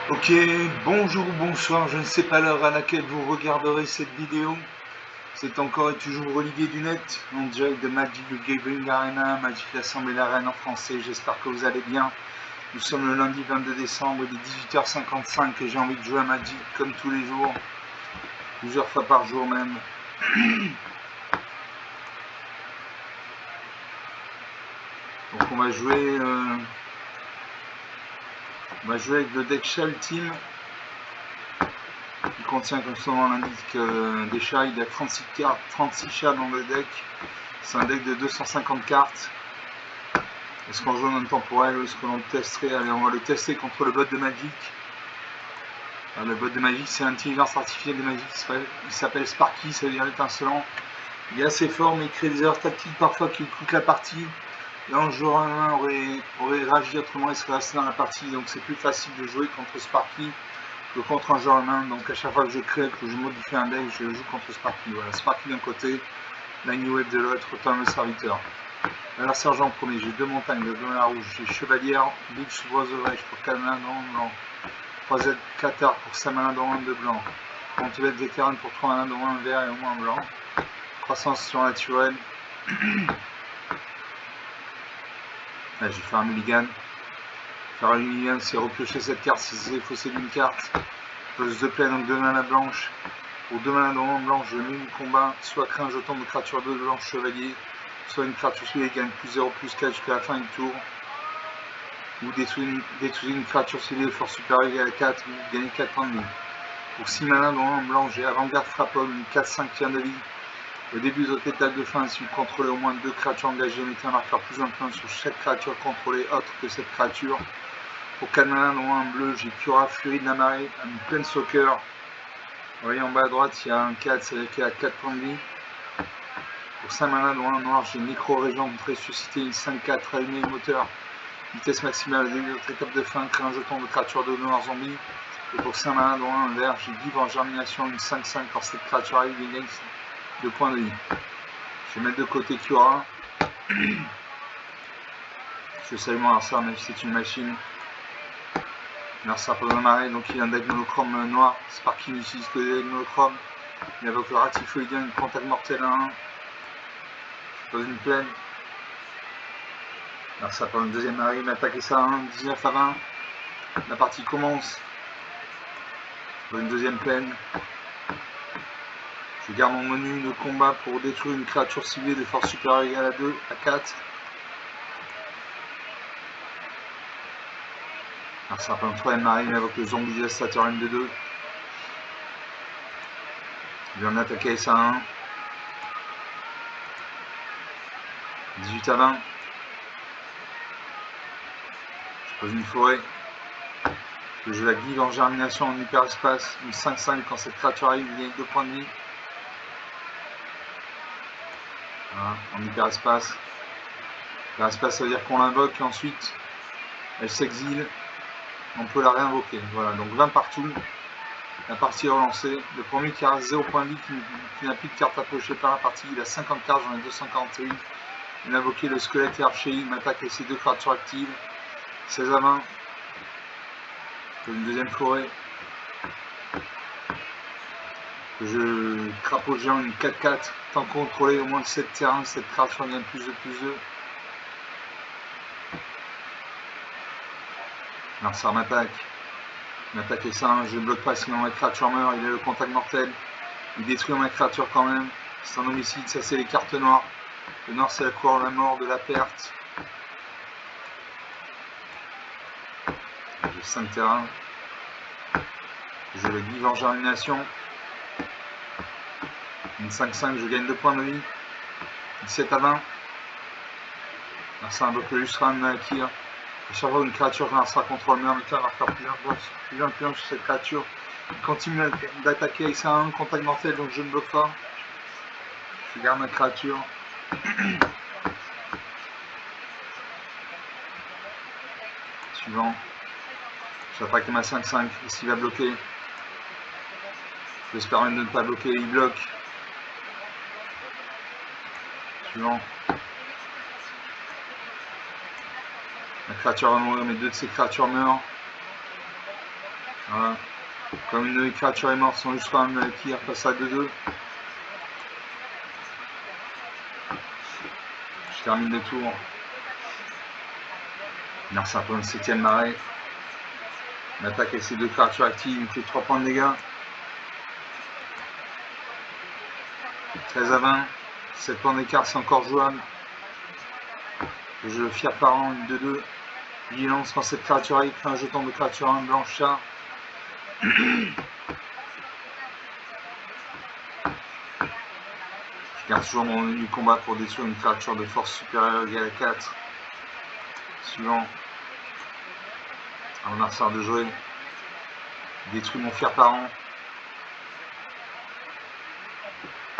Ok, bonjour ou bonsoir, je ne sais pas l'heure à laquelle vous regarderez cette vidéo. C'est encore et toujours Olivier Dunette, en direct de Magic the Gathering Arena, Magic l'Assemblée d'Arène en français. J'espère que vous allez bien. Nous sommes le lundi 22 décembre, il est 18h55 et j'ai envie de jouer à Magic comme tous les jours, plusieurs fois par jour même. Donc on va jouer avec le deck Chat Ultime. Il contient, comme son nom l'indique, des chats. Il y a 36 cartes, 36 chats dans le deck. C'est un deck de 250 cartes. Est-ce qu'on joue en même temps pour elle ou est-ce qu'on le testerait? Allez, on va le tester contre le bot de Magic. Alors, le bot de Magic, c'est l'intelligence artificielle de Magic. Il s'appelle Sparky, ça veut dire étincelant. Il est assez fort, mais il crée des erreurs tactiques parfois qui coûtent la partie. Là, un joueur 1 aurait réagi autrement, il serait resté dans la partie. Donc, c'est plus facile de jouer contre Sparky que contre un joueur humain. Donc, à chaque fois que je crée, que je modifie un deck, je joue contre Sparky. Voilà, Sparky d'un côté, la New Wave de l'autre, autant le serviteur. Alors sergent premier, j'ai 2 montagnes, le bleu et la rouge, j'ai chevalière, Beach Voice pour 4 malins dans 1 blanc, 3Z Qatar pour 5 malins dans 1 de blanc, Montebet vétéran pour 3 malins dans 1 vert et au moins blanc, croissance surnaturelle. Là j'ai fait un mulligan. Faire un mulligan c'est repiocher cette carte si c'est faussé d'une carte. Pose de plaie donc 2 malins blanches. Pour 2 malins dans 1 blanc, je mets le combat, soit crée un jeton de créature 2 blanche chevalier, soit une créature ciblée qui gagne plus 0 plus 4 jusqu'à la fin du tour, ou détruire une créature ciblée de force supérieure égale à 4, ou gagner 4 points de vie. Pour 6 malins dans 1 blanc, j'ai avant-garde frappum, une 4-5 pierre de vie. Au début de votre étape de fin, si vous contrôlez au moins 2 créatures engagées, mettez un marqueur plus 1 sur chaque créature contrôlée autre que cette créature. Pour 4 malins dans 1 bleu, j'ai Cura, Furie de la marée, une pleine soccer. Vous voyez en bas à droite, il y a un 4, c'est-à-dire qu'il y a 4 points de vie. Pour 5 malins dans 1 noir, j'ai Nécro-Régent, ressusciter une 5-4, allumer le moteur. Vitesse maximale au début de votre étape de fin, crée un jeton de créature de noir zombie. Et pour 5 malins dans 1 vert, j'ai Give en germination, une 5-5 quand cette créature arrive, il gagne 2 points de vie. Je vais mettre de côté Cura. Je salue mon Arsar, même si c'est une machine. L'arsar pour la marée, donc il a un deck monochrome noir. Sparky n'utilise que des decks monochrome. Il invoque le Ratifoïdien, une contact mortel à 1. Je pose une plaine. L'arsar pour une deuxième marée, il m'attaque ça à 1, 19 à 20. La partie commence. Je pose une deuxième plaine. Je garde mon menu de combat pour détruire une créature ciblée de force supérieure égale à 2, à 4. Alors ça prend une troisième marine avec le zombie dévastateur M2. Je vais en attaquer ça à 1. 18 à 20. Je pose une forêt. Je la guide en germination en hyperespace. Une 5-5 quand cette créature arrive, il gagne 2 points de vie. Voilà, en hyperespace. Hyperespace, ça veut dire qu'on l'invoque et ensuite elle s'exile. On peut la réinvoquer. Voilà, donc 20 partout. La partie est relancée. Le premier qui a 0 point de vie, qui n'a plus de carte à piocher par la partie, il a 50 cartes, j'en ai 241. Il a invoqué le squelette et archer, il m'attaque avec ses 2 créatures actives. 16 à 20. Une deuxième forêt. Je crapaud géant, une 4-4. Tant contrôler au moins 7 terrains, cette créature gagne plus de plus 2. Alors ça m'attaque. Il m'attaque et ça, je ne bloque pas sinon ma créature meurt. Il a le contact mortel. Il détruit ma créature quand même. C'est un homicide, ça c'est les cartes noires. Le noir c'est la couleur de la mort, de la perte. J'ai 5 terrains. Je le guide en germination. Une 5-5, je gagne 2 points de vie. 17 à 20. Alors ça invoque le Lustra Nakir. À chaque fois une créature sera contrôle meurt avec un marqueur plus un sur cette créature. Il continue d'attaquer avec ça à 1 contact mortel, donc je ne bloque pas. Je garde ma créature. Suivant. J'attaque ma 5-5. Ici il va bloquer. J'espère même de ne pas bloquer. Il bloque. Suivant. La créature va mourir, mais 2 de ces créatures meurent. Voilà. Comme une créature est morte, son Lusram qui repasse à 2-2. Je termine le tour. Narsa pour une 7ème marée. On attaque avec ses 2 créatures actives, il me fait 3 points de dégâts. 13 à 20. 7 points d'écart, c'est encore jouable. Je fier par an, une 2-2. Vigilance quand cette créature arrive, un jeton de créature 1 blanche chat. Je garde toujours mon menu combat pour détruire une créature de force supérieure égale à 4. Suivant. Un adversaire de jouer. Détruit mon fier parent.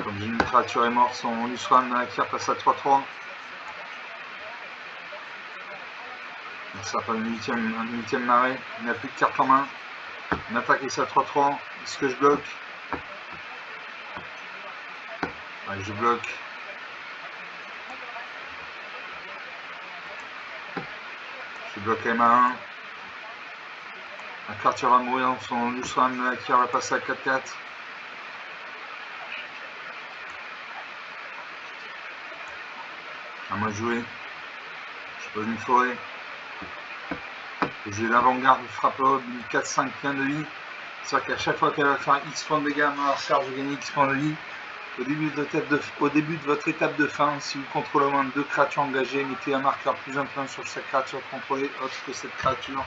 Comme une créature est morte, son Lusram qui repasse à 3-3. Ça fait une 8ème marée. Il n'a plus de carte en main. On attaque avec ça 3-3. Est-ce que je bloque? Ouais, je bloque. Je bloque M1. La créature va mourir. Son Lusram qui va passer à 4-4. À moi de jouer. Je pose une forêt. J'ai l'avant-garde frappe d'une 4-5 points de vie. C'est-à-dire qu'à chaque fois qu'elle va faire X points de dégâts, mon adversaire, je gagne X points de vie. Au début de votre étape de fin, si vous contrôlez au moins 2 créatures engagées, mettez un marqueur plus important sur chaque créature contrôlée, autre que cette créature.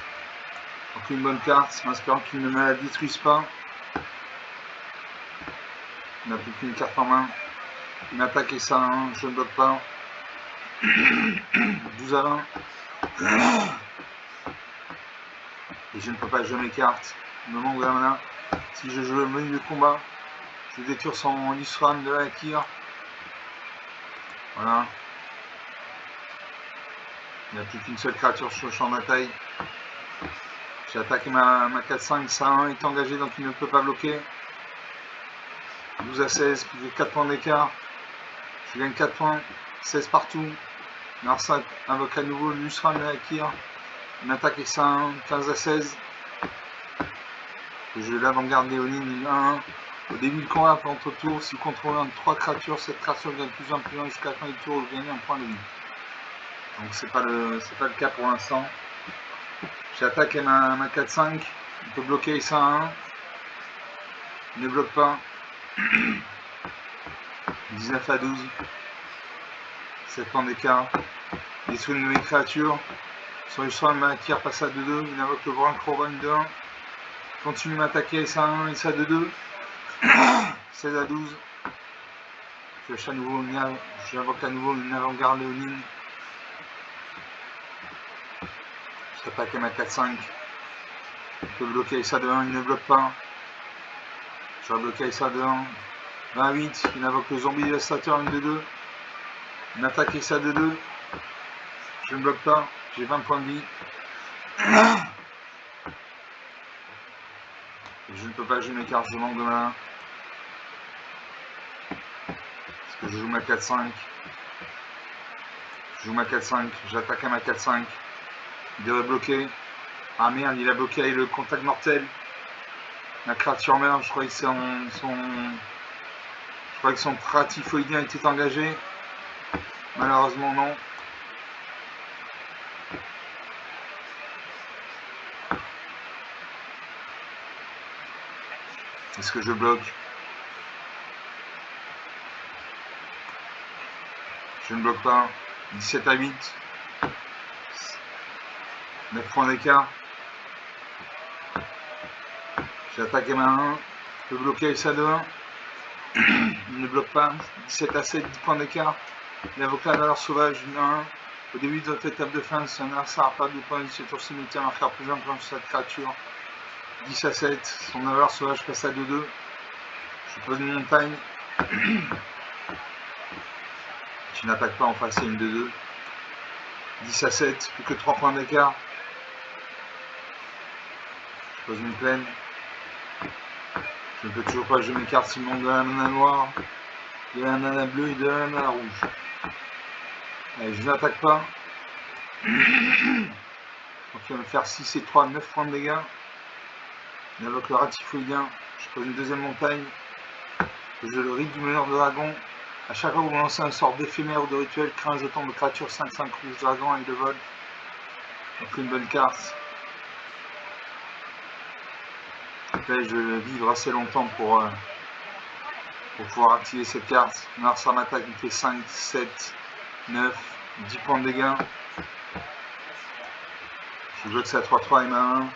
Donc une bonne carte, en espérant qu'il ne me la détruise pas. Il n'a plus qu'une carte en main. Une attaque et ça, hein, je ne bloque pas. 12 à 20. Et je ne peux pas jouer mes cartes. Il me manque de la mana. Si je joue le menu de combat, je détruire son Lusram de la Kir. Voilà. Il n'y a plus qu'une seule créature sur le champ de bataille. J'ai attaqué ma 4-5, ça 1 est engagé donc il ne peut pas bloquer. 12 à 16, plus de 4 points d'écart. Je gagne 4 points, 16 partout. Narsa invoque à nouveau Lusram de la Kir. Une attaque avec ça 1, 15 à 16. Je l'avant-garde Léonine 1-1. Au début du combat, après entre tour, si vous contrôlez un de 3 créatures, cette créature gagne plus 1 jusqu'à la fin du tour, vous gagnez un point de vie. Donc c'est pas le cas pour l'instant. J'attaque ma 4-5, il peut bloquer ça 1. Il ne bloque pas. 19 à 12. 7 points d'écart. Détruit une nouvelle créature. Son Lusram qui repasse à 2-2. Il invoque le Grand Crovan de 1. Continue m'attaquer avec ça 1 et ça 2-2. 16 à 12. J'invoque à nouveau une avant-garde Léonine. J'attaque à ma 4-5. Il peut bloquer avec ça de 1, il ne bloque pas. Je vais bloquer avec ça de 1. 28, il invoque le zombie dévastateur, une de 2. Une attaque avec ça de 2. Je ne bloque pas, j'ai 20 points de vie. Et je ne peux pas jouer mes cartes, je manque de mana. Parce que je joue ma 4-5. Je joue ma 4-5, j'attaque à ma 4-5. Il devrait bloquer. Ah merde, il a bloqué avec le contact mortel. La créature meurt, je croyais que son Pratyphoïdien était engagé. Malheureusement non. Est-ce que je bloque? Je ne bloque pas. 17 à 8. 9 points d'écart. J'ai attaqué ma 1. Je peux bloquer avec ça de 1. Il ne bloque pas. 17 à 7, 10 points d'écart. Il invoque la valeur sauvage, une 1. Au début de votre étape de fin, si un adversaire n'a pas de points de ce tour simultané, on va faire plus un point sur cette créature. 10 à 7, son valeur sauvage passe à 2-2. Je pose une montagne. Tu n'attaques pas en face, c'est une 2-2. 10 à 7, plus que 3 points d'écart. Je pose une plaine. Je ne peux toujours pas jouer mes cartes s'il manque de la mana noire, de la mana bleue et de la mana rouge. Allez, je n'attaque pas. Donc il va me faire 6 et 3, 9 points de dégâts. Il invoque le ratifoïdien. Je pose une deuxième montagne. Je le rite du meneur de dragon. A chaque fois que vous lancez un sort d'éphémère ou de rituel, crée un jeton de créature 5-5 rouge dragon avec le vol. Donc une bonne carte. Après, je vais vivre assez longtemps pour pouvoir activer cette carte. Narsa m'attaque, il fait 5, 7, 9, 10 points de dégâts. Je bloque ça à 3-3 et ma 1.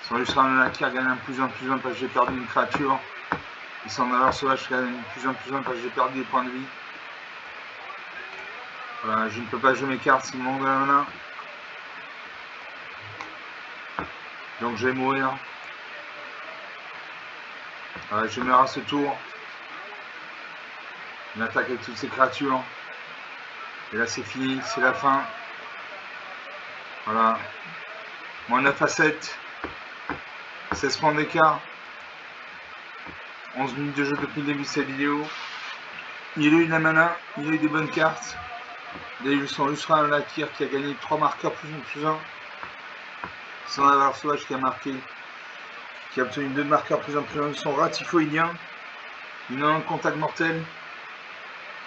Son Lustra qui gagne un plus 1 parce que j'ai perdu une créature. Et son valeur sauvage qui gagne plus 1 parce que j'ai perdu des points de vie. Voilà, je ne peux pas jouer mes cartes, c'est le moment de la mana. Donc je vais mourir. Voilà, je meurs à ce tour. Une attaque avec toutes ces créatures. Et là c'est fini, c'est la fin. Voilà. Moins 9 à 7. 16 points d'écart. 11 minutes de jeu depuis le début de cette vidéo. Il a eu de la mana, il a eu des bonnes cartes. Il a eu son Lustra Lakir qui a gagné 3 marqueurs plus 1. Son avare sauvage qui a marqué, qui a obtenu 2 marqueurs plus 1. Son ratifoïdien. Il a un contact mortel.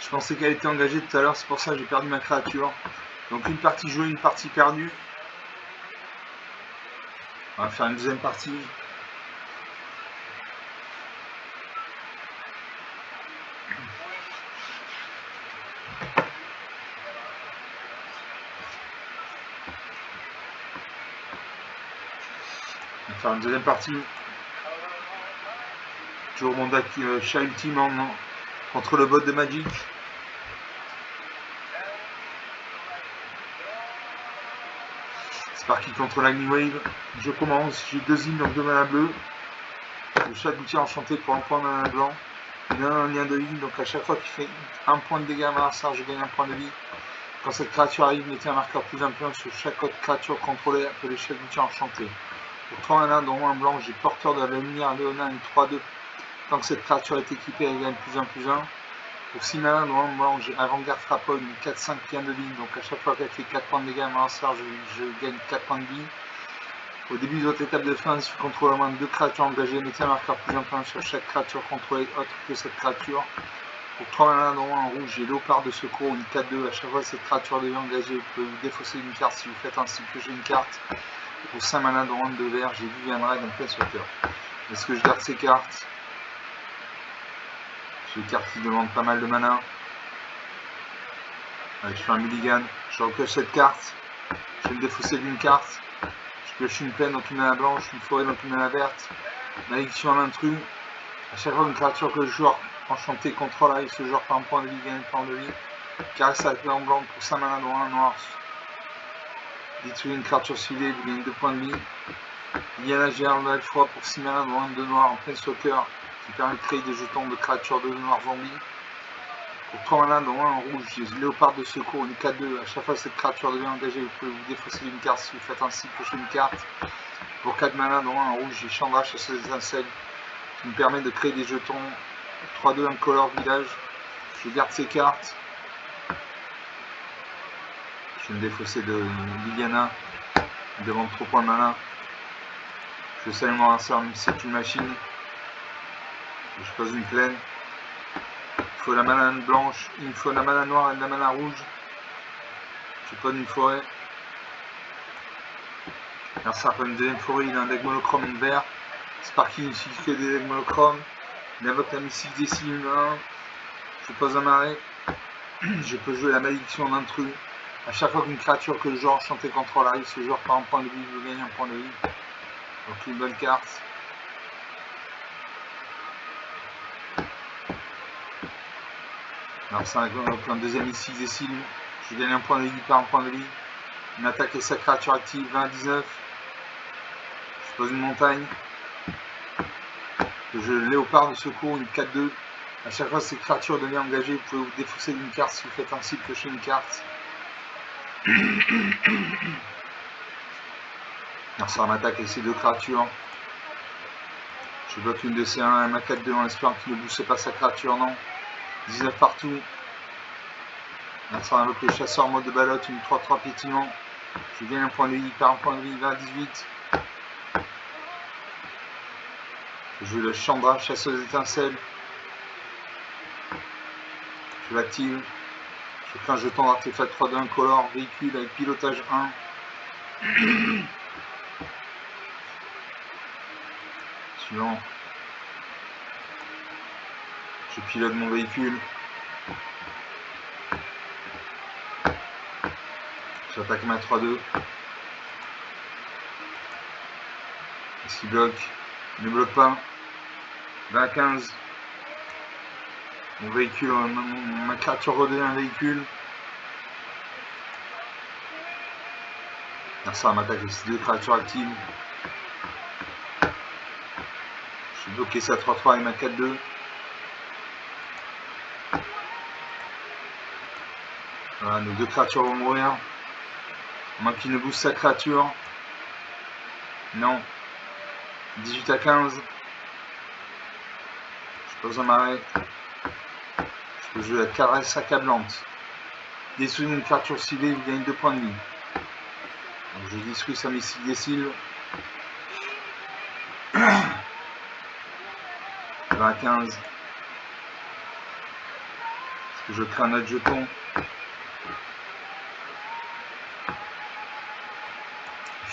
Je pensais qu'elle était engagée tout à l'heure, c'est pour ça que j'ai perdu ma créature. Donc une partie jouée, une partie perdue. On va faire une deuxième partie. On va faire une deuxième partie. Toujours mon deck chat ultime contre le bot de Magic. Sparky contre l'Agni Wave. Je commence, j'ai 2 îles, donc 2 mana bleu. Le chat d'outil enchanté pour 1 point de mana blanc. Il a un lien de vie, donc à chaque fois qu'il fait 1 point de dégâts à ma star, je gagne 1 point de vie. Quand cette créature arrive, mettez un marqueur plus 1 sur chaque autre créature contrôlée appelée chat d'outil enchanté. Pour 3 mana, dont 1 blanc, j'ai porteur de la lumière Léona, une 3-2. Tant que cette créature est équipée, elle gagne plus 1. Pour 6 mana, dont 1 blanc, j'ai avant-garde frapponne, une 4-5 lien de ligne. Donc à chaque fois qu'elle fait 4 points de dégâts à ma star, je gagne 4 points de vie. Au début de votre étape de fin, si vous contrôlez au moins 2 créatures engagées, mettez un marqueur plus 1 sur chaque créature contrôlée autre que cette créature. Pour 3 mana, dont 1 en rouge, j'ai léopard de secours, une 4-2. À chaque fois que cette créature devient engagée, vous pouvez vous défausser une carte si vous faites ainsi piocher une carte. Et pour 5 mana, dont 1 de vert, j'ai Vivian Raid en Planeswalker. Est-ce que je garde ces cartes? J'ai des cartes qui demandent pas mal de mana. Allez, je fais un mulligan, je repioche cette carte. Je vais me défausser d'une carte. Je pioche une plaine, donc une mana blanche, une forêt, donc une mana verte. Malédiction en intrus. À chaque fois une créature que le joueur enchanté contrôle arrive, ce joueur par un point de vie, gagne un point de vie. Caresse avec en blanc pour 5 mana, dont 1 noir. Détruire une créature ciblée, vous gagnez 2 points de vie. Yana Gérald Alfroid pour 6 mana, dont 1 de noir en Planeswalker, qui permet de créer des jetons de créatures de noir zombies. Pour 3 mana, dont 1 en rouge, j'ai léopard de secours, une 4-2. À chaque fois que cette créature devient engagée, vous pouvez vous défausser d'une carte si vous faites ainsi, piocher une carte. Pour 4 mana, dont 1 en rouge, j'ai Chandra, chasseuse des étincelles, qui me permet de créer des jetons 3-2 incolore village. Je garde ces cartes. Je vais me défausser de Liliana. Elle demande trop points de mana. Je sais mon insert, c'est une machine. Je pose une plaine. Il faut la mana blanche, il me faut la mana noire et la mana rouge. Je pose une forêt. Alors ça peut une deuxième forêt, il a un deck monochrome vert. Sparky ici que des decks monochromes. Il invoque la mystique des signes 1. Je pose un marais. Je peux jouer la malédiction en intrus. À chaque fois qu'une créature que le joueur enchanté contrôle arrive, ce joueur par un point de vie, il gagne un point de vie. Donc une bonne carte. Alors ça invoque un deuxième ici des signes. Je gagne un point de vie par un point de vie. Une attaque et sa créature active, 20 à 19. Je pose une montagne. Je léopard de secours, une 4-2. À chaque fois que ces créatures deviennent engagées, vous pouvez vous défausser d'une carte si vous faites ainsi, piocher une carte. Alors ça m'attaque avec ces 2 créatures. Je bloque une de ces 1 à ma 4-2 en espérant qu'il ne booste pas sa créature, non. 19 partout. Alors ça invoque le chasseur en mode de ballotte, une 3-3 pétillant. Je gagne un point de vie, il perd un point de vie, 20 à 18. Je joue le Chandra, chasseuse étincelle. Je l'active. Je fais un jeton d'artefact 3D incolore, véhicule avec pilotage 1. Suivant. Je pilote mon véhicule. J'attaque ma 3-2. Est-ce qu'il bloque? Il ne bloque pas. 20 à 15. Mon véhicule, ma créature redevient un véhicule. Ça m'attaque avec ces deux créatures actives. Je suis bloqué ça 3-3 et ma 4-2. Voilà, nos deux créatures vont mourir. Moi qui ne booste sa créature. Non. 18 à 15. Je pose un marais. Je peux jouer la caresse accablante. Détruire une créature ciblée, vous gagnez 2 points de vie. Donc je détruis sa missile des cils. 20 à 15. Est-ce que je crée un autre jeton?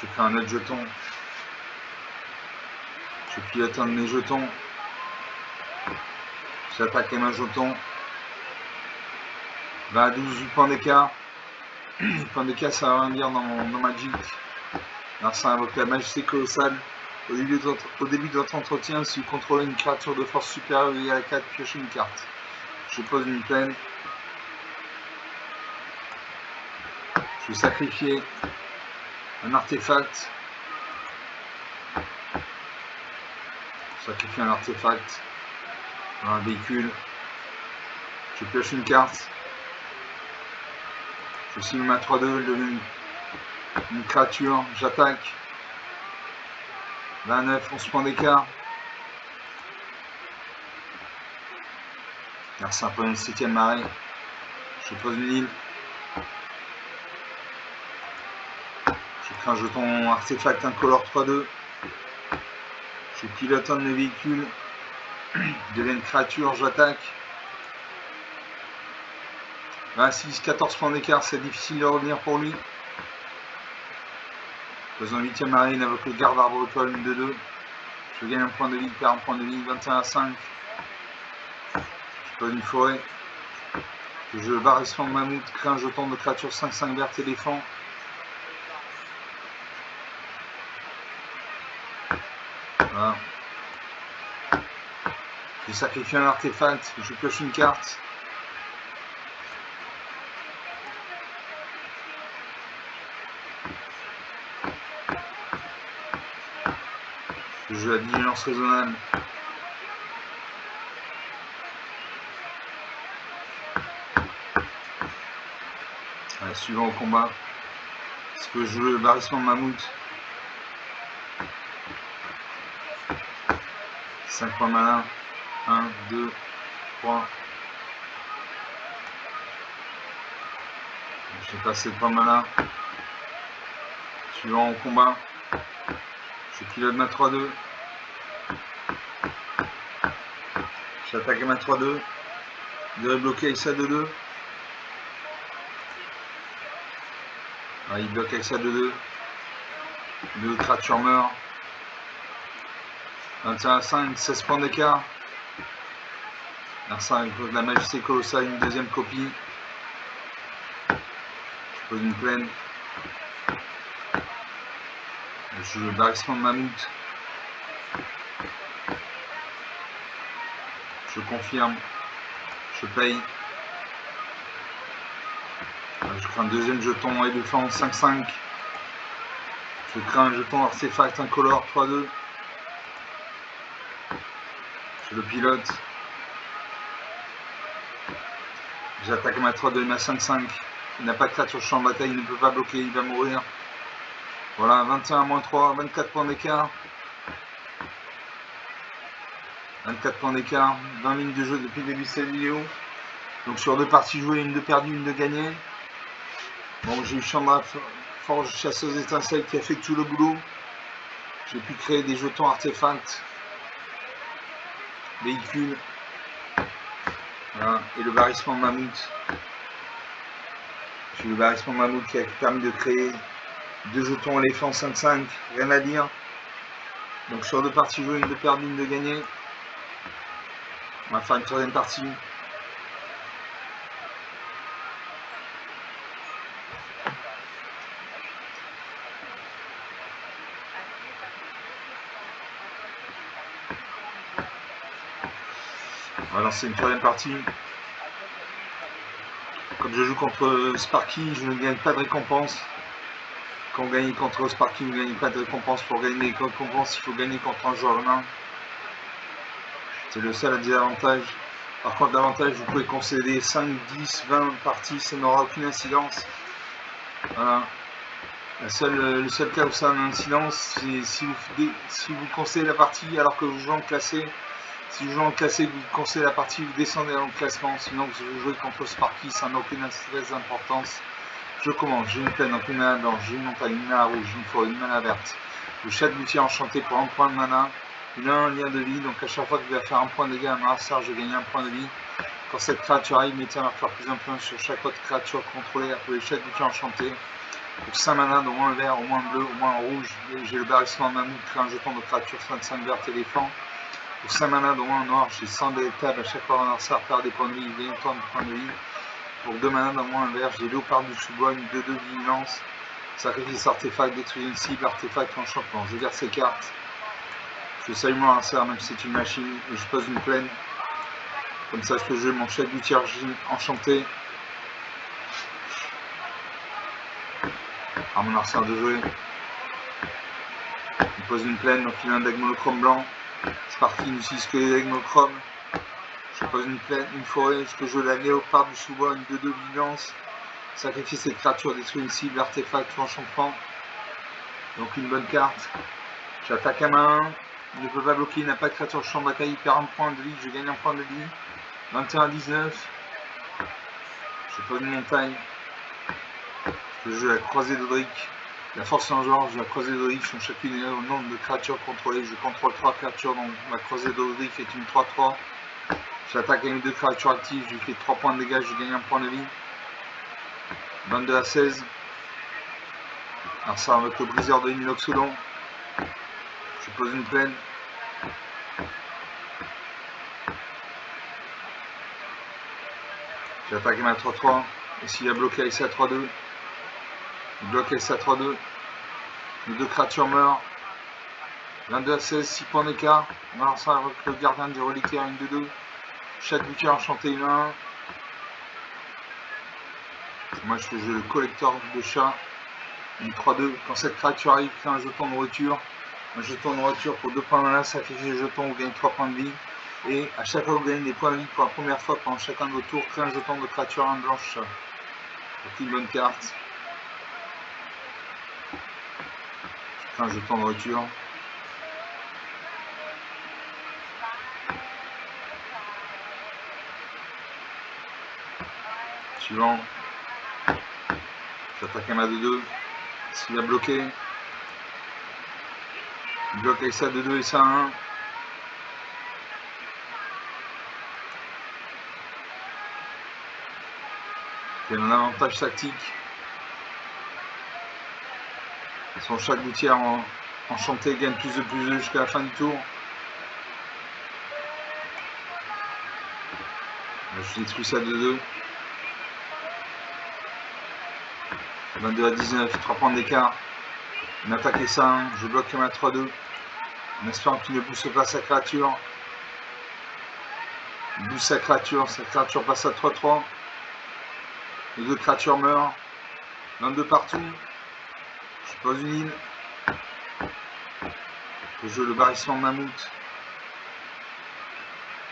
Je crée un autre jeton. Je pilote un de mes jetons. J'attaque un jeton. 20 à 12, 8 points d'écart. 8 points d'écart, ça va rien dire dans Magic. Alors ça invoque la majesté colossale. Au début de votre entretien, si vous contrôlez une créature de force supérieure ou égale à 4, piochez une carte. Je pose une plaine. Je vais sacrifier un artefact. Sacrifier un artefact. Un véhicule. Je pioche une carte. Je signe ma 3-2, je deviens une créature. J'attaque. 29, 11 points d'écart. Merci un peu une 7ème marée. Je pose une île. Je crée un jeton artefact incolore 3-2. Je pilote un de mes véhicules. Je deviens une créature, j'attaque. 26, 14 points d'écart, c'est difficile de revenir pour lui. Faisant 8ème marée, il invoque le garde arbre-étoile, une 2-2. Je gagne un point de vie, il perd un point de vie, 21 à 5. Je pose une forêt. Je varissement de mammouth, crée un jeton de créature 5-5 verte éléphant. Voilà. Je sacrifie un artefact, je pioche une carte. Je joue la vigilance raisonnable. Allez, suivant au combat. Est-ce que je joue le varissement de mammouth? 5 points malin. 1, 2, 3. Je vais passer 7 points malin. Suivant au combat. Je pilote ma 3-2. J'attaque ma 3-2. Il devrait bloquer avec sa 2-2. Ah, il bloque avec sa 2-2. Deux créatures meurent. 21 à 5, 16 points d'écart. R5 avec la majesté colossale, une deuxième copie. Je pose une plaine. Je joue le varissement de mammouth. Je confirme. Je paye. Je crée un deuxième jeton éléphant 5-5. Je crée un jeton artefact incolore 3-2. Je le pilote. J'attaque ma 3-2 et ma 5-5. Il n'a pas de créature champ de bataille, il ne peut pas bloquer, il va mourir. Voilà, 21 à -3, 24 points d'écart. 24 points d'écart, 20 minutes de jeu depuis le début de cette vidéo. Donc sur 2 parties jouées, une de perdue, une de gagnée. Bon, j'ai eu Chandra forge chasseuse étincelle qui a fait tout le boulot. J'ai pu créer des jetons artefacts, véhicules, voilà. Et le barrissement de mammouth. J'ai le barrissement de mammouth qui a permis de créer 2 jetons éléphant 5-5, rien à dire. Donc sur 2 parties jouées, une de perdue, une de gagnée. On va faire une 3e partie. On va lancer une 3e partie. Comme je joue contre Sparky, je ne gagne pas de récompense. Quand on gagne contre Sparky, vous ne gagnez pas de récompense. Pour gagner des récompenses, il faut gagner contre un joueur humain. C'est le seul désavantage. Par contre, l'avantage, vous pouvez concéder 5, 10, 20 parties, ça n'aura aucune incidence. Voilà. Le seul cas où ça a une incidence, c'est si vous concédez la partie alors que vous jouez en classé. Si vous jouez en classé, vous concédez la partie, vous descendez dans le classement. Sinon, vous jouez contre Sparky, ça n'a aucune importance. Je commence, j'ai une plaine, une mana blanche, j'ai une montagne, une mana rouge, une forêt, une mana verte. Le chat gouttier enchanté pour 1 point de mana. Il a un lien de vie, donc à chaque fois que vous allez faire 1 point de dégâts à un adversaire, je gagne 1 point de vie. Quand cette créature arrive, mettez un marqueur plus 1 sur chaque autre créature contrôlée appelée chat gouttier enchanté. Pour 5 mana, au moins un vert, au moins un bleu, au moins un rouge. J'ai le barrissement de mammouth, crée un jeton de créature 5 vert éléphant. Pour 5 mana, au moins un noir, j'ai 100 délectables. À chaque fois un adversaire perd des points de vie, il gagne autant de points de vie. Pour 2 mana, au moins un vert, j'ai léopard du sous-bogne, 2/2 vigilance. Sacrifice artefact, détruire une cible, artefact, enchantement. Je garde ces cartes. Je salue mon adversaire, même si c'est une machine, et je pose une plaine. Comme ça, je peux jouer mon chat gouttier enchanté. À mon adversaire de jouer. Il pose une plaine, donc il a un deck monochrome blanc. Sparky n'utilise que les decks monochromes. Je pose une plaine, une forêt, je peux jouer la léopard du sous-bogne, 2/2 vigilance. Sacrifier cette créature, détruire une cible, artefact ou enchantement. Donc une bonne carte. J'attaque à main. Il ne peut pas bloquer, il n'a pas de créature de champ de bataille, il perd 1 point de vie, je gagne 1 point de vie. 21-19. Je pose une montagne. Je joue la croisée d'Odric. La force en genre, la croisée d'Odric sont chacune au nombre de créatures contrôlées. Je contrôle 3 créatures, donc ma croisée d'Odric est une 3-3. J'attaque avec 2 créatures actives, je lui fais 3 points de dégâts, je gagne 1 point de vie. 22-16. Alors ça avec le briseur de l'inoxodon. Je pose une plaine. J'attaque ma 3-3. Et s'il a bloqué avec sa 3-2, il bloque avec sa 3-2. Les 2 créatures meurent. 22-16, 6 points d'écart. On va ça avec le gardien du reliquaire, une 2-2. Chat gouttier enchanté, une 1. Moi je fais jouer le collecteur de chat. Une 3-2. Quand cette créature arrive, crée un jeton de nourriture. Un jeton de nourriture pour 2 points de mana, sacrifiez le jeton, vous gagnez 3 points de vie. Et à chaque fois que vous gagnez des points de vie pour la première fois pendant chacun de vos tours, créez un jeton de créature 1 blanche. C'est une bonne carte. Je crée un jeton de nourriture. Suivant. J'attaque un ma 2-2. S'il a bloqué, il bloque avec ça 2-2 et ça 1. Il y a un avantage tactique. Son chat gouttière enchanté gagne plus de +2 jusqu'à la fin du tour. Je détruis ça 2-2. 22-19, 3 points d'écart. Une attaque et ça 1. Je bloque ma 3-2. En espérant qu'il ne booste pas sa créature. Il booste sa créature passe à 3-3. Les 2 créatures meurent. 22 partout. Je pose une île. Je joue le barrissement de mammouth.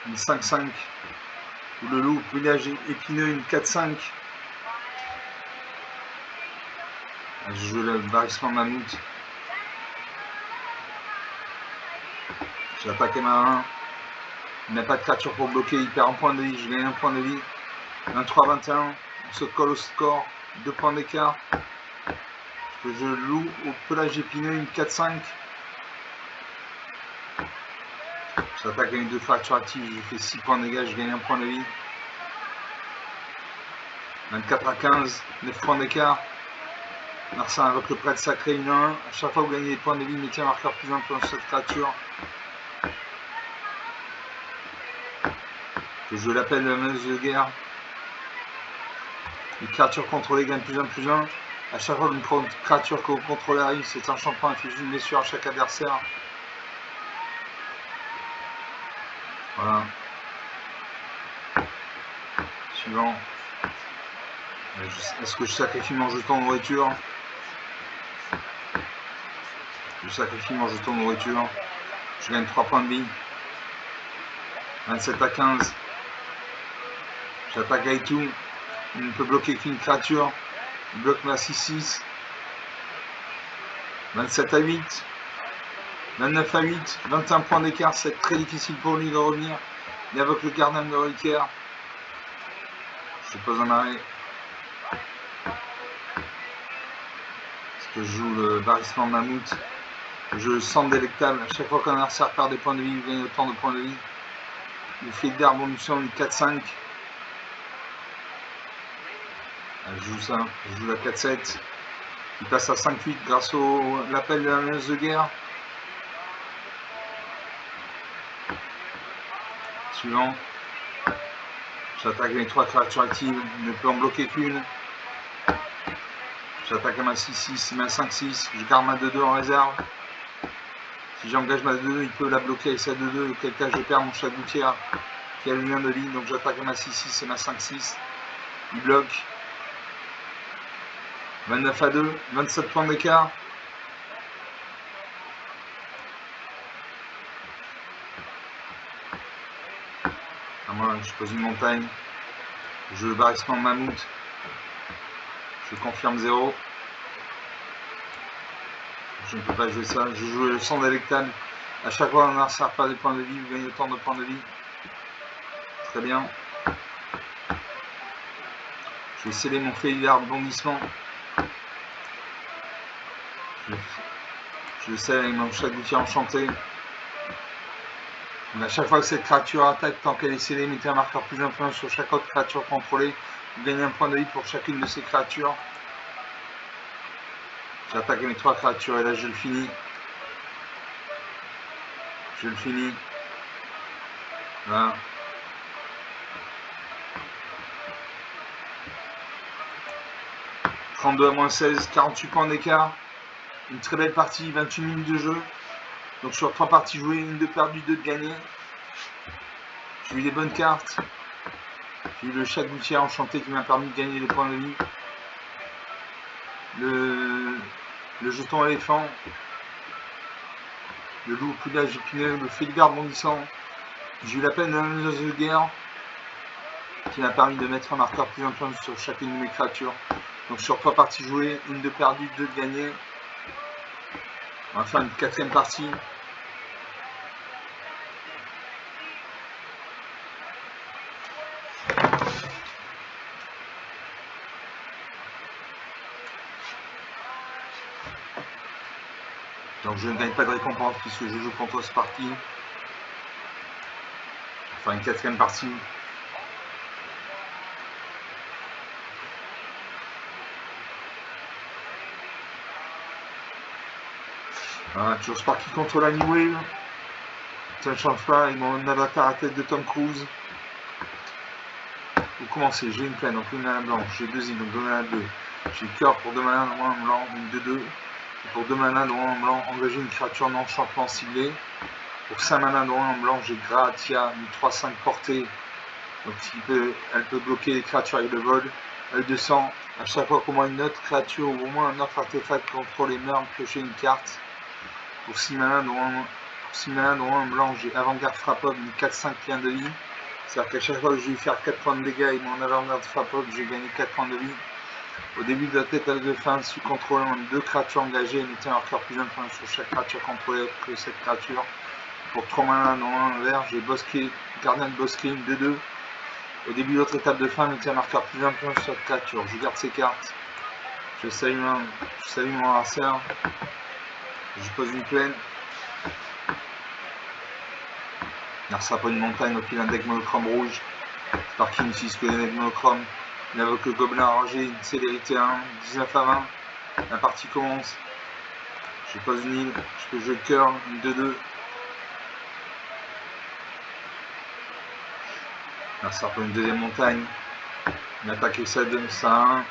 Une 5-5. Ou le loup, village épineux, une 4-5. Je joue le barrissement de mammouth. J'attaque ma 1. Il n'a pas de créature pour bloquer, il perd 1 point de vie, je gagne 1 point de vie. 23-21. On se colle au score. 2 points d'écart. que je loue au pelage épineux, une 4-5. J'attaque avec 2 fractures actives, je fais 6 points de dégâts, je gagne 1 point de vie. 24 à 15, 9 points d'écart. Narcin invoque le prêtre sacré, une 1. À chaque fois que vous gagnez des points de vie, mettez un marqueur plus un sur cette créature. Je l'appelle la menace de guerre. Les créatures contrôlées gagnent plus 1 plus 1. À chaque fois qu'une créature que vous contrôlez arrive, cet enchantement inflige une blessure à chaque adversaire. Voilà. Suivant. Est-ce que je sacrifie mon jeton de nourriture? Je sacrifie mon jeton de nourriture. Je gagne 3 points de vie. 27 à 15. J'attaque avec tout. Il ne peut bloquer qu'une créature. Il bloque ma 6-6. 27 à 8. 29 à 8. 21 points d'écart. C'est très difficile pour lui de revenir. Il invoque le gardien de reliquaire. Je pose un arrêt. Parce que je joue le barrissement de mammouth. Je sens délectable. À chaque fois qu'un adversaire perd des points de vie, il gagne autant de points de vie. Il fait d'herbe en mission une 4-5. Je joue ça. Je joue la 4-7. Il passe à 5-8 grâce à l'appel de la menace de guerre. Suivant. J'attaque mes 3 créatures actives. Il ne peut en bloquer qu'une. J'attaque à ma 6-6, ma 5-6. Je garde ma 2-2 en réserve. Si j'engage ma 2-2, il peut la bloquer avec sa 2-2. Auquel cas je perds mon chat gouttière qui a le lien de ligne. Donc j'attaque à ma 6-6 et ma 5-6. Il bloque. 29 à 2, 27 points d'écart. Moi, je pose une montagne. Je joue le barrissement de mammouth. Je confirme 0. Je ne peux pas jouer ça. Je joue le sang délectable. À chaque fois, on adversaire perd des points de vie. Vous gagnez autant de points de vie. Très bien. Je vais sceller mon félidaire bondissement. Je le scelle avec mon chat gouttière enchanté. Mais à chaque fois que cette créature attaque, tant qu'elle est scellée, mettez un marqueur plus influent sur chaque autre créature contrôlée. Vous gagnez un point de vie pour chacune de ces créatures. J'attaque mes 3 créatures et là je le finis. Je le finis. Voilà. « 32 à moins 16, 48 points d'écart. Une très belle partie, 28 minutes de jeu. Donc sur 3 parties jouées, une de perdue, 2 de gagnées. J'ai eu des bonnes cartes. J'ai eu le chat gouttière enchanté qui m'a permis de gagner des points de vie. Le jeton éléphant. Le loup au pelage épineux, le félidaire bondissant. J'ai eu la peine de la menace de guerre qui m'a permis de mettre un marqueur plus influent sur chacune de mes créatures. Donc sur 3 parties jouées, une de perdue, 2 de gagnées. On va faire une 4e partie. Donc je ne gagne pas de récompense puisque je joue contre Sparky. Enfin une 4e partie. Voilà, toujours Sparky contre la New Wave. Ça ne change pas, et mon avatar à tête de Tom Cruise. Vous commencez, j'ai une plaine, donc une mana blanche, j'ai 2 îles, donc 2 mana 2. J'ai cœur pour 2 mana, noir blanc, une 2-2. Pour 2 mana, noir blanc, engager une créature d'enchantement ciblée. Pour 5 mana, noir blanc, j'ai Gratia, une 3-5 portée. Donc elle peut bloquer les créatures avec le vol. Elle descend. À chaque fois qu'au moins une autre créature ou au moins un autre artefact contrôle les meurt, piocher une carte. Pour 6 mana, noir blanc, j'ai avant-garde frappe-up, une 4-5 clin de vie. C'est-à-dire qu'à chaque fois que je vais faire 4 points de dégâts et mon avant-garde frappe-up, j'ai gagné 4 points de vie. Au début de la étape de fin, sous contrôlant 2 créatures engagées, mettez un marqueur plus influent sur chaque créature contrôlée que cette créature. Pour 3 mana, noir vert, j'ai Bosquet, gardien de Bosquet, une 2-2. Au début de l'autre étape de fin, mettez un marqueur plus influent sur cette créature. Je garde ces cartes. Je salue mon adversaire. Je pose une plaine. Narsa pas une montagne, donc il a un deck monochrome rouge. Par qui n'utilise que des decks monochromes. Il invoque le gobelin arrangé, une célérité 1, 19 à 20. La partie commence. Je pose une île, je peux jouer le cœur, une 2-2. Narsa pas une deuxième montagne. Il attaque ça 2, ça 1.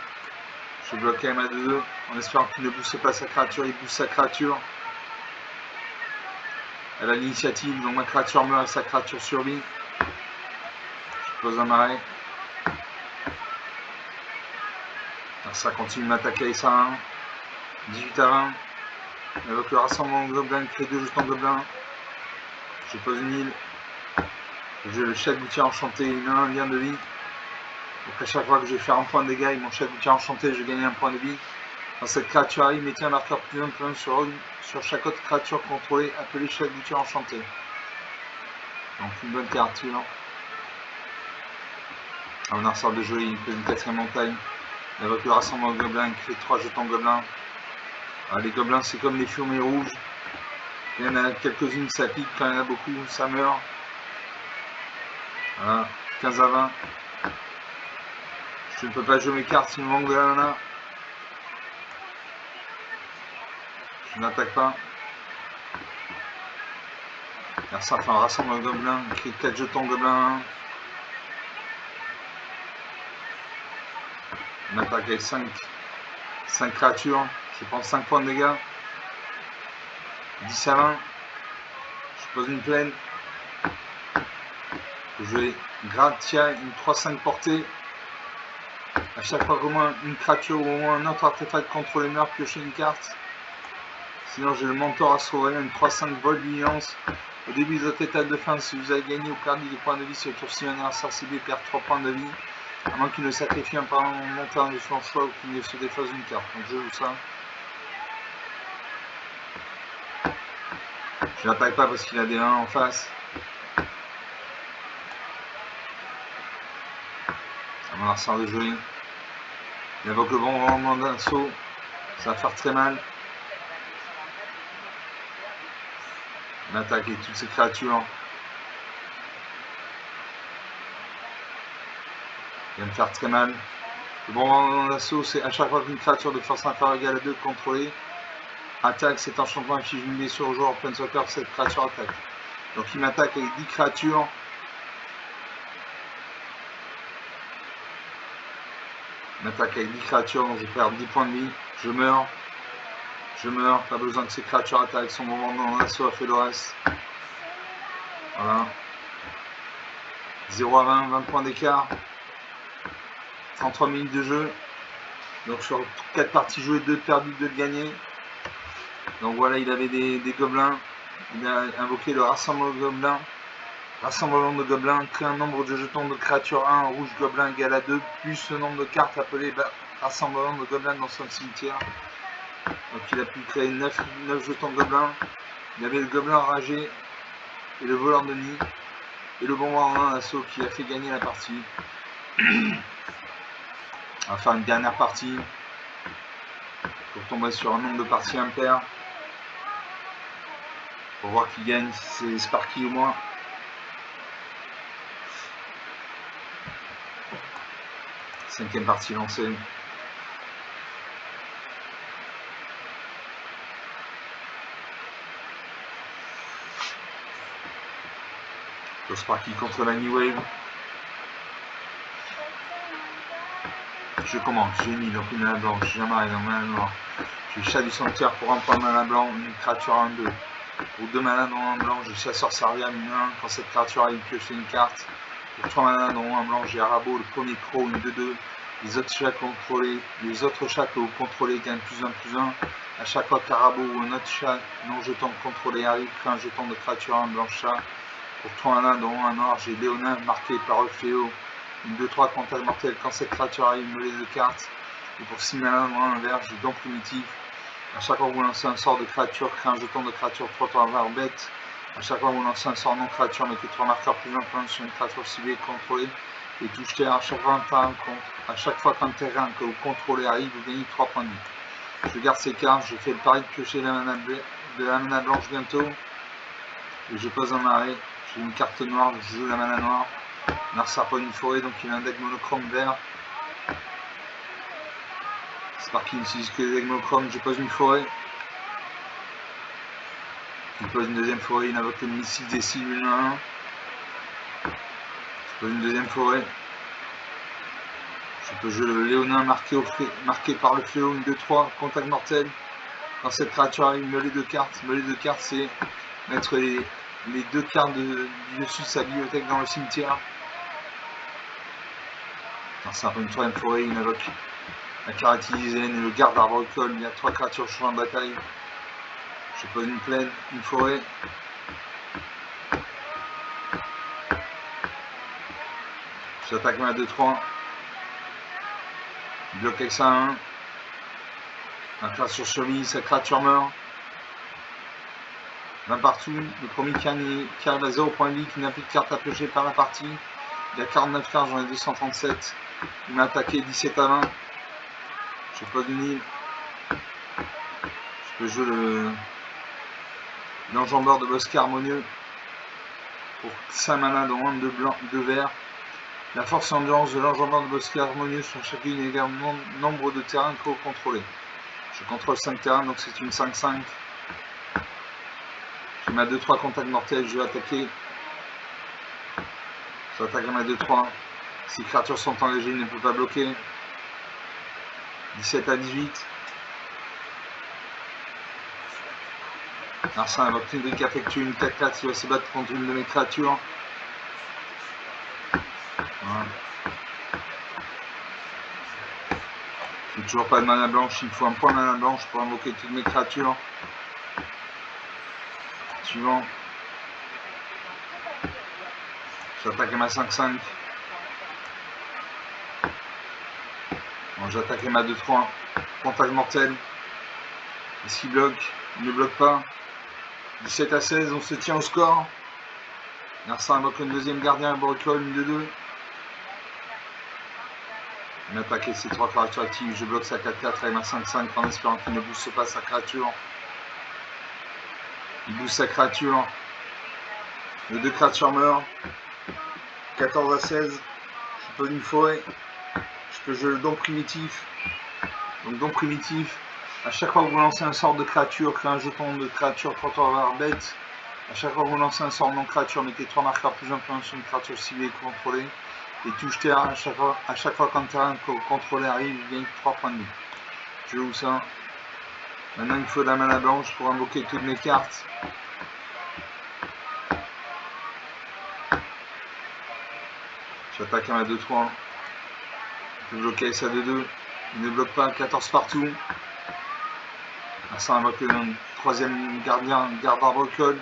Je bloque quand même à 2-2. En espérant qu'il ne booste pas sa créature, il booste sa créature. Elle a l'initiative, donc ma créature meurt et sa créature survit. Je pose un marais. Ça continue de m'attaquer avec ça 1. 18 à 20. Avec le rassemblement de gobelins, crée 2 jetons gobelins. Je pose une île. J'ai le chat gouttier enchanté, une 1 lien de vie. Donc à chaque fois que je vais faire un point de dégâts avec mon chat gouttier enchanté, je gagne un point de vie. Quand cette créature arrive, mettez un marqueur plus 1 sur chaque autre créature contrôlée appelée chat gouttier enchanté. Donc une bonne créature. On en ressort de joli, il fait une 4ème montagne. Avec le rassemblement de gobelins, crée 3 jetons gobelins. Alors, les gobelins, c'est comme les fourmis rouges. Il y en a quelques-unes, ça pique. Quand il y en a beaucoup, ça meurt. Voilà, 15 à 20. Je ne peux pas jouer mes cartes, il me manque de la mana. Je n'attaque pas. Alors ça fait un rassemblement de gobelins. Il crée 4 jetons gobelins. On attaque avec 5 créatures. Je prends 5 points de dégâts. 10 à 20. Je pose une plaine. Je vais Gratia, une 3-5 portée. À chaque fois qu'au moins une créature ou au moins un autre artefact contrôlé meurt, piocher une carte. Sinon j'ai le mentor à souverain, une 3-5 vol d'uniance. Au début de votre étape de fin, si vous avez gagné ou perdu des points de vie, c'est le tour si un adversaire ciblé perd 3 points de vie. À moins qu'il ne sacrifie un parent montant de son choix ou qu'il ne se défausse une carte. Donc je joue ça. Je n'attaque pas parce qu'il a des 1 en face. Ça m'a l'air de jouer. Il invoque le bon rendement d'assaut. Ça va faire très mal. On attaque avec toutes ces créatures. Il va me faire très mal. Le bon rendement d'assaut, c'est à chaque fois qu'une créature de force inférieure égale à 2 contrôlée attaque, cet enchantement inflige une blessure au joueur Planeswalker, cette créature attaque. Donc il m'attaque avec 10 créatures. Il m'attaque avec 10 créatures, donc je perds 10 points de vie. Je meurs. Pas besoin que ces créatures attaquent. Son bon rendement d'assaut a fait le reste. Voilà. 0 à 20, 20 points d'écart. 33 minutes de jeu. Donc sur 4 parties jouées, 2 de perdues, 2 de gagnées. Donc voilà, il avait des gobelins. Il a invoqué le rassemblement de gobelins. Rassemblement de gobelins crée un nombre de jetons de créatures 1 rouge gobelin égal à 2, plus le nombre de cartes appelées rassemblement de gobelins dans son cimetière. Donc il a pu créer 9 jetons de gobelins. Il avait le gobelin enragé et le voleur de nid. Et le bombardement d'assaut qui a fait gagner la partie. On va faire une dernière partie pour tomber sur un nombre de parties impair. Pour voir qui gagne, si c'est Sparky ou moi. Cinquième partie lancée. Le Sparky contre la New Wave. Je commence, j'ai mis donc une mana blanche, j'ai un marais dans mana noire. J'ai chat du cimetière pour un point de mana blanc, une créature 1-2. Pour 2 mana dans un blanc, j'ai chasseur serviable, une 1. Quand cette créature arrive, piocher une carte. Pour 3 mana dans un blanc, j'ai Arabo, le premier croc, une 2-2. Les autres chats que vous contrôlez gagnent +1/+1. À chaque fois qu'Arabo ou un autre chat non jeton contrôlé arrive, crée un jeton de créature 1 blanche chat. Pour 3 mana dans un noir, j'ai Léonin marqué par le fléau. Une 2-3 contact mortel quand cette créature arrive, me laisse de cartes. Et pour 6 mana dans un vert, j'ai don primitif. A chaque fois que vous lancez un sort de créature, créez un jeton de créature 3/3 bête. A chaque fois que vous lancez un sort non créature, mettez 3 marqueurs +1/+1 sur une créature ciblée et contrôlée. Et touche terre à chaque fois qu'un terrain que vous contrôlez arrive, vous gagnez 3 points de vie. Je garde ces cartes, je fais le pari de piocher de la mana blanche bientôt. Et je pose un arrêt. J'ai une carte noire, je joue la mana noire. Narsar pas une forêt, donc il a un deck monochrome vert. Sparky utilise que les decks monochromes, je pose une forêt. Il pose une deuxième forêt, il invoque le missile des cellules 1. Je pose une deuxième forêt. Je peux jouer le Léonin marqué par le fléau, une 2-3, contact mortel. Quand cette créature arrive, mêler deux cartes. Mêler deux cartes, c'est mettre les 2 cartes du dessus de sa bibliothèque dans le cimetière. C'est un peu une troisième forêt, il invoque la Karatilizène et le garde arboricole. Il y a 3 créatures sur champ de bataille. Je pose une plaine, une forêt. J'attaque ma 2-3. Je bloque avec ça 1. Un créature sur lui, sa créature meurt. 20 partout. Le premier qui arrive à 0 point de vie, qui n'a plus de cartes à piocher par la partie. Il y a 49 cartes, j'en ai 237. Il m'a attaqué 17 à 20. Je pose une île. Je peux jouer l'enjambeur de Bosquet harmonieux pour 5 mana dont 1 de blanc, 2 vert. La force et endurance de l'enjambeur de Bosquet harmonieux sur chacune égale nombre de terrains que vous contrôlez. Je contrôle 5 terrains, donc c'est une 5-5. J'ai ma 2-3 contact mortel, je vais attaquer. J'attaque à ma 2-3. Si les créatures sont engagées, il ne peut pas bloquer. 17 à 18. Narcin invoque une brique affectue, une 4-4 qui va se battre contre une de mes créatures. Voilà. J'ai toujours pas de mana blanche, il me faut un point de mana blanche pour invoquer toutes mes créatures. Suivant. J'attaque à ma 5-5. Bon, j'attaque à ma 2-3. Contact mortel. Est-ce qu'il bloque? Il ne bloque pas. 17 à 16, on se tient au score. Narcin invoque le deuxième gardien arboricole, une 2-2. Il m'a attaqué ses 3 créatures actives, je bloque sa 4-4 avec ma 5-5 en espérant qu'il ne booste pas sa créature. Il booste sa créature. Les 2 créatures meurent. 14 à 16. Je pose une forêt. Je peux jouer le don primitif. Donc don primitif, à chaque fois que vous lancez un sort de créature, créez un jeton de créature trottoir bête. À chaque fois que vous lancez un sort non créature, mettez 3 marqueurs plus influents sur une créature ciblée et contrôlée. Et touche terre, à chaque fois qu'un terrain que vous contrôlez arrive, il gagne 3 points de vie. Je joue ça. Maintenant il faut de la mana blanche pour invoquer toutes mes cartes. J'attaque à ma 2-3. Je peux bloquer avec sa 2-2. Il ne bloque pas, 14 partout. Ça invoque le 3ème gardien, garde arboricole.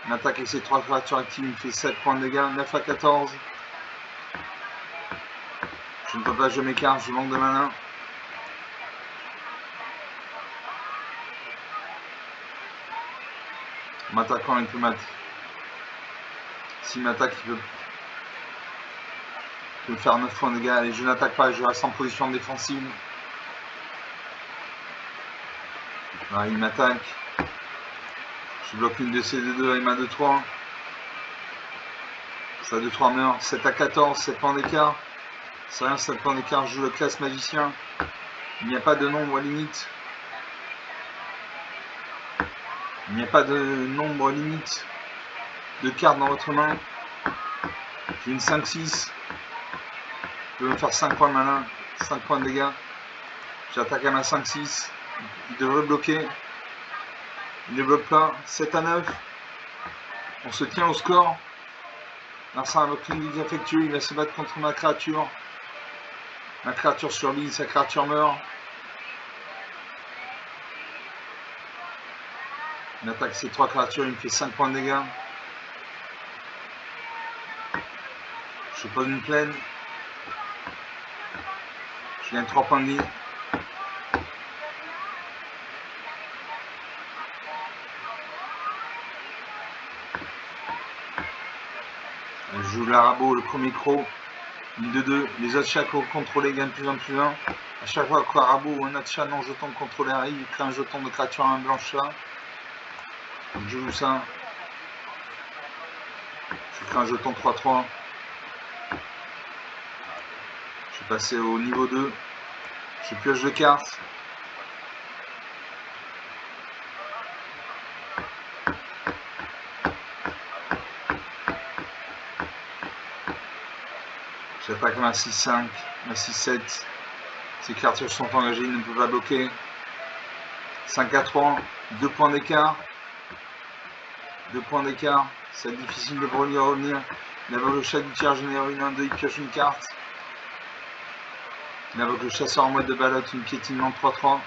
Il m'attaque avec ses 3 créatures actives, il me fait 7 points de dégâts, 9 à 14. Je ne peux pas jouer mes cartes, je manque de mana. En m'attaquant, il peut m'attaquer. S'il m'attaque, il peut me faire 9 points de dégâts. Allez, je n'attaque pas, je reste en position défensive. Voilà, il m'attaque. Je bloque une de ces 2-2 avec ma 2-3. Sa 2-3 meurt. 7 à 14, 7 points d'écart. C'est rien, 7 points d'écart, je joue le classe magicien. Il n'y a pas de nombre limite. Il n'y a pas de nombre limite de cartes dans votre main. J'ai une 5-6. Je peux me faire 5 points de mana, 5 points de dégâts. J'attaque à ma 5-6. Il devrait bloquer. Il ne bloque pas. 7 à 9. On se tient au score. Narcin invoque une ligue affectueuse. Il va se battre contre ma créature. Ma créature sur lui, sa créature meurt. Il attaque ses 3 créatures, il me fait 5 points de dégâts. Je pose une plaine. Je gagne 3 points de vie. Je joue l'Arabo, le premier croc. Une de 2. Les autres chats contrôlés gagnent plus 1 plus 1. À chaque fois qu'un rabot ou un autre chat non jeton contrôlé arrive, il crée un jeton de créature à un blanche chat. Donc je joue ça. Je crée un jeton 3-3. Je vais passer au niveau 2. Je pioche 2 cartes. J'attaque ma 6-5, ma 6-7. Ces créatures sont engagées, ils ne peuvent pas bloquer. 5-3, 2 points d'écart. 2 points d'écart. C'est difficile de revenir. Il invoque le chat du tiers généreux, une 1-2, il pioche une carte. Il invoque le chasseur en mode de balotte, une piétinement 3-3.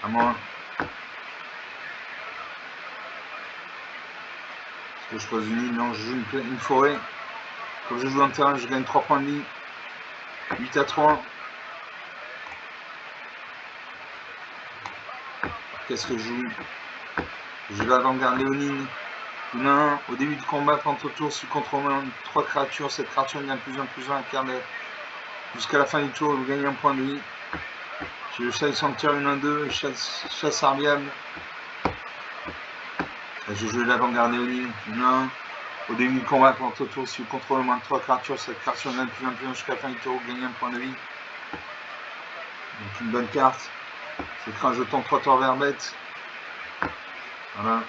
À moi. Est-ce que je pose une île? Non, je joue une forêt. Comme je joue un terrain, je gagne 3 points de vie. 8-3. Qu'est-ce que je joue? Je vais avant-garde Léonine. Une 1. Au début du combat, pendant le tour, si contrôle 3 créatures, cette créature gagne plus 1 plus 1 carnet. Jusqu'à la fin du tour, vous gagnez un point de vie. J'ai le chat du sanctuaire, une 1-2, chasse arriable. Je joue l'avant-garde Léonine. Une 1. Au début du combat, pendant le tour, si vous contrôlez moins de 3 créatures, cette créature gagne plus 1 plus 1 jusqu'à la fin du tour, vous gagnez un point de vie. Donc une bonne carte. Je crée un jeton 3 tours verbette. Voilà.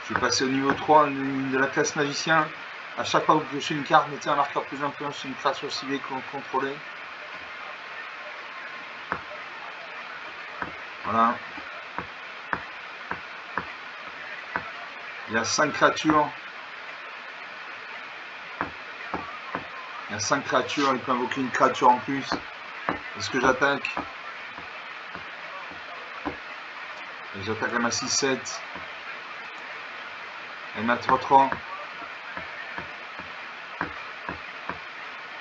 Je vais passer au niveau 3 de la classe magicien. À chaque fois que vous piochez une carte, mettez un marqueur plus 1 plus 1 sur une créature ciblée que vous contrôlez. Voilà. Il y a 5 créatures. Il y a 5 créatures, il peut invoquer une créature en plus. Est-ce que j'attaque? J'attaque à ma 6-7. Et ma 3-3.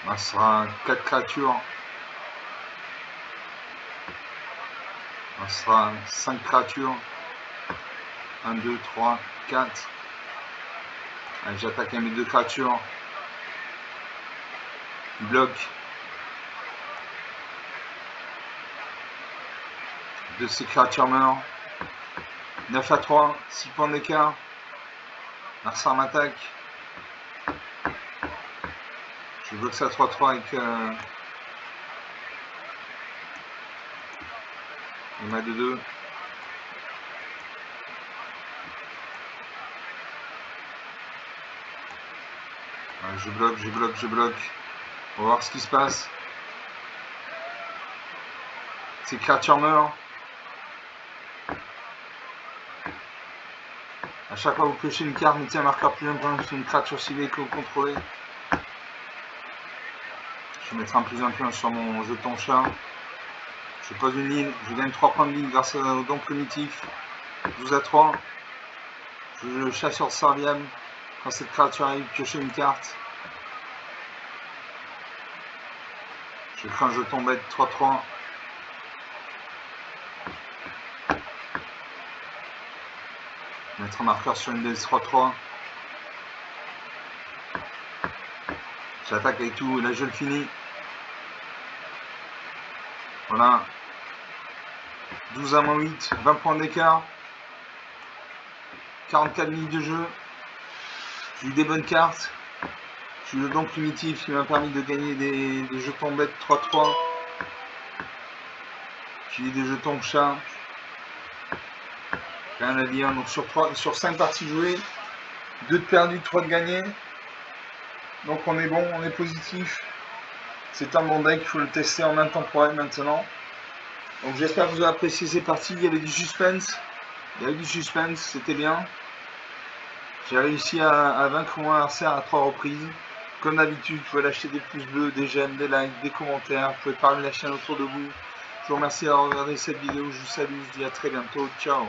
Ça sera 4 créatures. Ça sera 5 créatures. 1, 2, 3, 4. Allez, j'attaque à mes 2 créatures. Il bloque. De ces créatures meurent. 9-3, 6 points d'écart. Narsar m'attaque. Je bloque ça 3-3 avec ma 2-2. Je bloque. On va voir ce qui se passe. Ces créatures meurent. À chaque fois que vous piochez une carte, mettez un marqueur plus 1 sur une créature ciblée que vous contrôlez. Je vais mettre un plus 1 plus 1 sur mon jeton chat. Je pose une île, je gagne 3 points de vie grâce au don primitif. 12-3. Je chasse sur Sarviam. Quand cette créature arrive, piochez une carte. Je crée un jeton bête 3-3. Mettre un marqueur sur une DS 3-3. J'attaque avec tout, et là je le finis. Voilà. 12-8, 20 points d'écart. 44 minutes de jeu. J'ai eu des bonnes cartes. J'ai eu le don primitif qui m'a permis de gagner des jetons bêtes 3-3. J'ai eu des jetons chat. Rien à dire. Donc sur 5 parties jouées, 2 de perdu, 3 de gagné. Donc on est bon, on est positif. C'est un bon deck, il faut le tester en intemporel maintenant. Donc j'espère que vous avez apprécié ces parties. Il y avait du suspense. C'était bien. J'ai réussi à vaincre mon adversaire à 3 reprises. Comme d'habitude, vous pouvez lâcher des pouces bleus, des j'aime, des likes, des commentaires. Vous pouvez parler de la chaîne autour de vous. Je vous remercie d'avoir regardé cette vidéo. Je vous salue, je vous dis à très bientôt. Ciao.